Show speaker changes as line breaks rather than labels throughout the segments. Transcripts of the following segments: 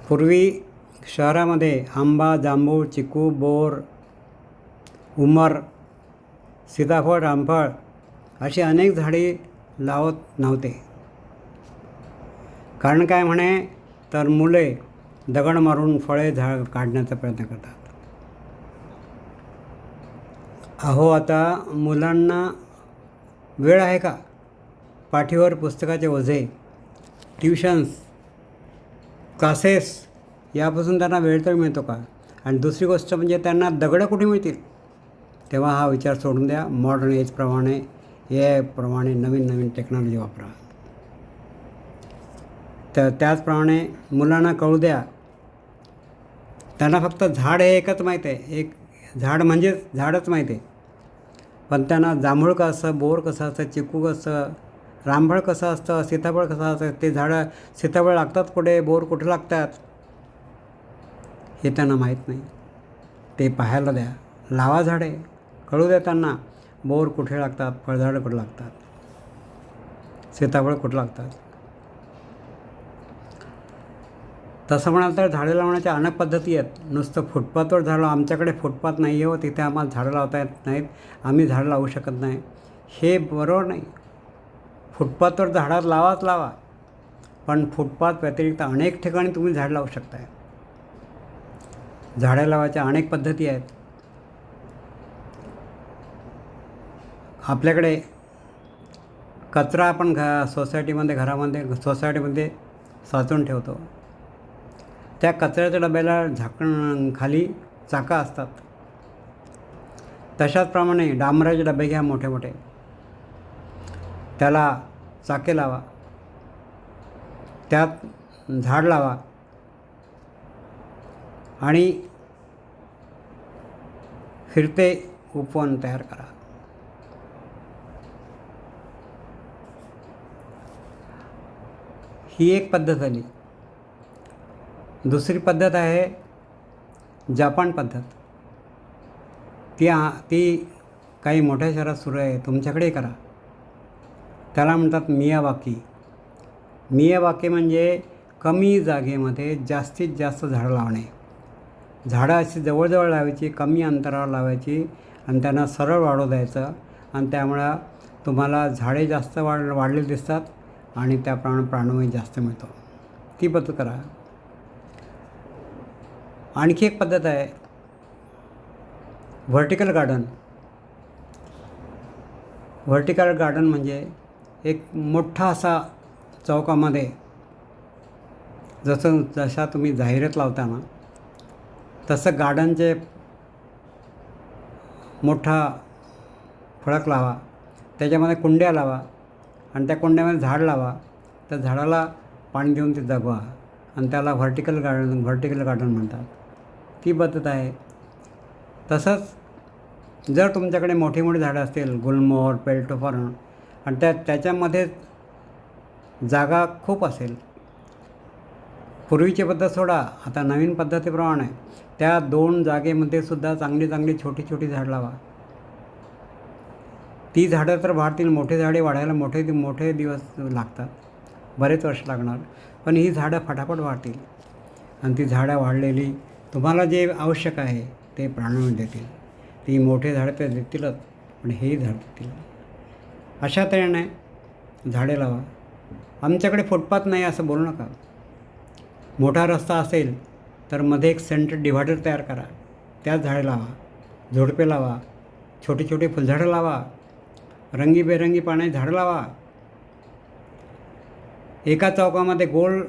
पूर्वी शहरामध्ये आंबा, जांभूळ, चिकू, बोर, उमर, सीताफळ, रामफळ अशी अनेक झाडे लावत नव्हते. कारण काय म्हणे, तर मुले दगड मारून फळे काढण्याचा प्रयत्न करतात. अहो, आता मुलांना वेळ आहे का? पाठीवर पुस्तकाचे ओझे, ट्युशन्स, क्लासेस यापासून त्यांना वेळ तर मिळतो का? आणि दुसरी गोष्ट म्हणजे त्यांना दगडं कुठे मिळतील? तेव्हा हा विचार सोडून द्या. मॉडर्न एजप्रमाणे, AIप्रमाणे नवीन नवीन टेक्नॉलॉजी वापरा. तर त्याचप्रमाणे मुलांना कळू द्या, त्यांना फक्त झाड हे एकच माहीत आहे, एक झाड म्हणजेच झाडच माहीत आहे. पण त्यांना जांभूळ कसं असतं, बोर कसं असतं, चिकू कसं, रामफळ कसं असतं, सीताफळ कसं असतं, ते झाडं सीताफळ लागतात कुठे, बोर कुठे लागतात हे त्यांना माहीत नाही. ते पाहायला द्या, लावा झाडे, कळू द्या त्यांना बोर कुठे लागतात, फळझाडं कुठे लागतात, सीताफळ कुठे लागतात. तसं म्हणाल तर झाडे लावण्याच्या अनेक पद्धती आहेत. नुसतं फुटपाथवर झाडं, आमच्याकडे फुटपाथ नाही आहे हो, तिथे आम्हाला झाडं लावता येत नाहीत, आम्ही झाडं लावू शकत नाही, हे बरोबर नाही. फुटपाथवर झाडं लावाच लावा, पण फुटपाथ व्यतिरिक्त अनेक ठिकाणी तुम्ही झाडं लावू शकताय. झाडं लावायच्या अनेक पद्धती आहेत. आपल्याकडे कचरा आपण सोसायटीमध्ये, घरामध्ये, सोसायटीमध्ये साचवून ठेवतो. त्या कचऱ्याच्या डब्याला झाकण खाली चाकं असतात. तशाचप्रमाणे डांबराचे डबे घ्या मोठे मोठे, त्याला चाके लावा, त्यात झाड लावा आणि फिरते उपवन तयार करा. ही एक पद्धत झाली. दुसरी पद्धत आहे जपान पद्धत. ती काही मोठ्या शहरात सुरू आहे, तुमच्याकडेही करा. त्याला म्हणतात मियावाकी. मियावाकी म्हणजे कमी जागेमध्ये जास्तीत जास्त झाडं लावणे. झाडं अशी जवळजवळ लावायची, कमी अंतरावर लावायची आणि त्यांना सरळ वाढू द्यायचं, आणि त्यामुळं तुम्हाला झाडे जास्त वाढलेली दिसतात आणि त्याप्रमाणे प्राणवायू जास्त मिळतो. ती पद्धत करा. आणखी एक पद्धत आहे व्हर्टिकल गार्डन. व्हर्टिकल गार्डन म्हणजे एक मोठा असा चौकामध्ये, जशा तुम्ही जाहिरात लावता ना, तसं गार्डनचे मोठा फळक लावा, त्याच्यामध्ये कुंड्या लावा आणि त्या कुंड्यामध्ये झाड लावा. त्या झाडाला पाणी देऊन ते जगवा आणि त्याला व्हर्टिकल गार्डन म्हणतात. ती पद्धत आहे. तसंच जर तुमच्याकडे मोठी मोठी झाडं असतील, गुलमोहर, पेल्टोफॉर्म, आणि त्याच्यामध्ये जागा खूप असेल, पूर्वीची पद्धत सोडा, आता नवीन पद्धतीप्रमाणे त्या 2 जागेमध्ये सुद्धा चांगली चांगली छोटी छोटी झाडं लावा. ती झाडं तर वाढतील. मोठे झाडे वाढायला मोठे दिवस लागतात, बरेच वर्ष लागणार, पण ही झाडं फटाफट वाढतील आणि ती झाडं वाढलेली तुम्हाला जे आवश्यक आहे ते प्राणवायू देतील. ती मोठे झाडं तर देतीलच, पण हेही झाड देतील. अशा तऱ्हेने झाडे लावा. आमच्याकडे फुटपाथ नाही असं बोलू नका. मोठा रस्ता असेल तर मध्ये एक सेंटर डिव्हायडर तयार करा, त्यात झाडे लावा, झुडपे लावा, छोटी छोटी फुलझाडं लावा, रंगीबेरंगी पाण्याची झाडं लावा. एका चौकामध्ये गोल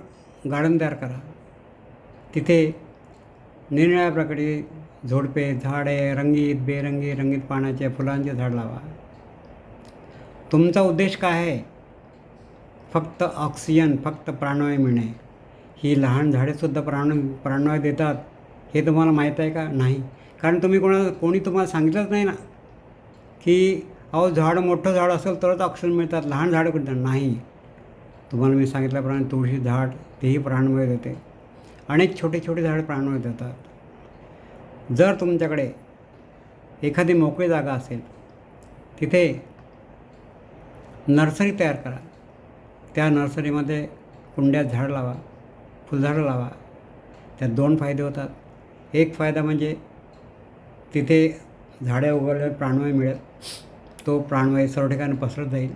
गार्डन तयार करा, तिथे निरनिळ्या प्रकारची झुडपे, झाडे, रंगीत पाण्याचे, फुलांचे झाड लावा. तुमचा उद्देश काय आहे? फक्त ऑक्सिजन, फक्त प्राणवायू मिळणे. ही लहान झाडेसुद्धा प्राणवायू देतात हे तुम्हाला माहीत आहे का? नाही. कारण कोणी तुम्हाला सांगितलंच नाही ना की अहो मोठं झाड असेल तरच ऑक्सिजन मिळतात, लहान झाडं कुठे नाही. तुम्हाला मी सांगितल्याप्रमाणे तुळशी झाड, तेही प्राणवायू देते. अनेक छोटे छोटे झाडं प्राणवायू देतात. जर तुमच्याकडे एखादी मोकळी जागा असेल, तिथे नर्सरी तयार करा. त्या नर्सरीमध्ये कुंड्यात झाडं लावा, फुलझाडं लावा. त्यात 2 फायदे होतात. एक फायदा म्हणजे तिथे झाडे उगवल्यावर प्राणवायू मिळेल. तो प्राणवायू सर्व ठिकाणी पसरत जाईल,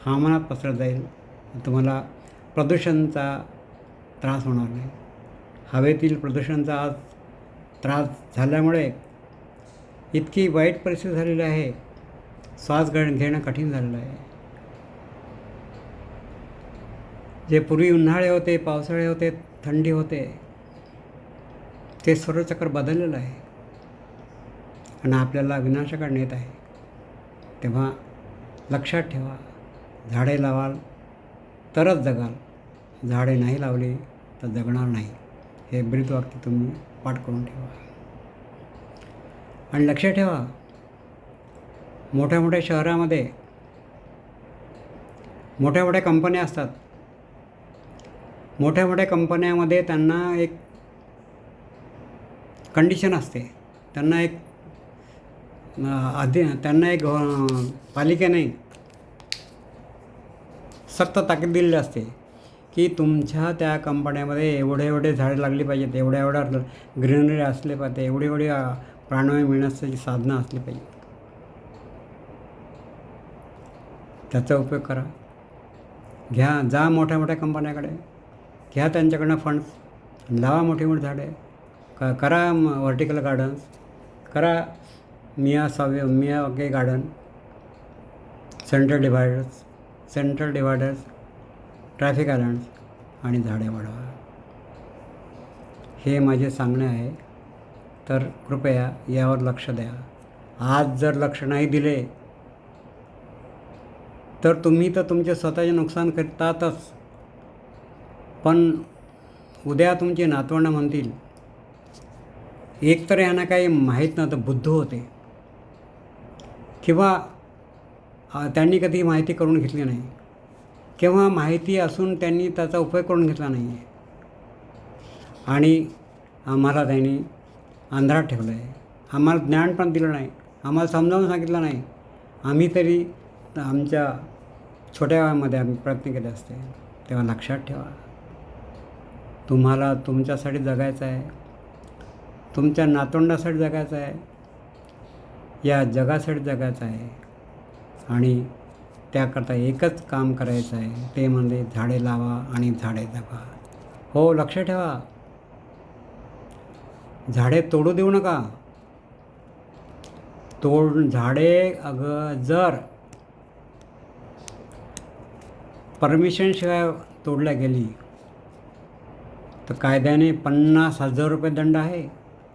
हवामानात पसरत जाईल. तुम्हाला प्रदूषणाचा त्रास होणार नाही. हवेतील प्रदूषणाचा आज त्रास झाल्यामुळे इतकी वाईट परिस्थिती झालेली आहे, श्वास घेणं कठीण झालेलं आहे. जे पूर्वी उन्हाळे होते, पावसाळे होते, थंडी होते, ते सर्व चक्र बदललेलं आहे आणि आपल्याला विनाशाकडे नेत आहे. तेव्हा लक्षात ठेवा, झाडे लावाल तरच जगाल, झाडे नाही लावली तर जगणार नाही. हे ब्रीदवाक्य तुम्ही पाठ करून ठेवा. आणि लक्षात ठेवा, मोठ्या मोठ्या शहरामध्ये मोठ्या मोठ्या कंपन्या असतात. मोठ्या मोठ्या कंपन्यामध्ये त्यांना एक कंडिशन असते, त्यांना एक पालिकेने सक्त ताकीद दिलेली असते की तुमच्या त्या कंपन्यामध्ये एवढे झाडे लागली पाहिजेत, एवढ्या ग्रीनरी असले पाहिजे, एवढी प्राणवायू मिळण्याची साधनं असली पाहिजे. त्याचा उपयोग करा. जा मोठ्या मोठ्या कंपन्याकडे, घ्या त्यांच्याकडनं फंड्स, लावा मोठी मोठी झाडे, करा व्हर्टिकल गार्डन्स, करा Miyawaki garden, central dividers, traffic island's आणि झाडे वाढवा. हे माझे सांगणे आहे. तर कृपया यावर लक्ष द्या. आज जर लक्ष नाही दिले तर तुम्ही तर तुमचे स्वतःचे नुकसान करतातच, पण उद्या तुमचे नातवंड म्हणतील, एकतर यांना काही माहीत नव्हतं, बुद्धू होते, किंवा त्यांनी कधी माहिती करून घेतली नाही, किंवा माहिती असून त्यांनी त्याचा उपयोग करून घेतला नाही आहे आणि आम्हाला त्यांनी अंधारात ठेवलं आहे. आम्हाला ज्ञान पण दिलं नाही, आम्हाला समजावून सांगितलं नाही. आम्ही तरी आमच्या छोट्या वयामध्ये आम्ही प्रयत्न केले असते. तेव्हा लक्षात ठेवा, तुम्हाला तुमच्यासाठी जगायचं आहे, तुमच्या नातवंडासाठी जगायचं आहे, या जगासाठी जगायचं आहे आणि त्याकरता एकच काम करायचं आहे, ते म्हणजे झाडे लावा आणि झाडे जगवा. हो, लक्ष ठेवा, झाडे तोडू देऊ नका. झाडे जर परमिशनशिवाय तोडल्या गेली तर कायद्याने 50,000 रुपये दंड आहे,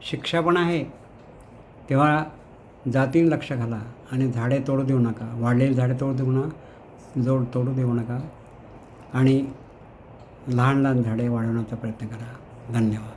शिक्षा पण आहे. तेव्हा जातीने लक्ष घाला आणि झाडे तोडू देऊ नका. वाढलेली झाडे तोडू देऊ नका आणि लहान लहान झाडे वाढवण्याचा प्रयत्न करा. धन्यवाद.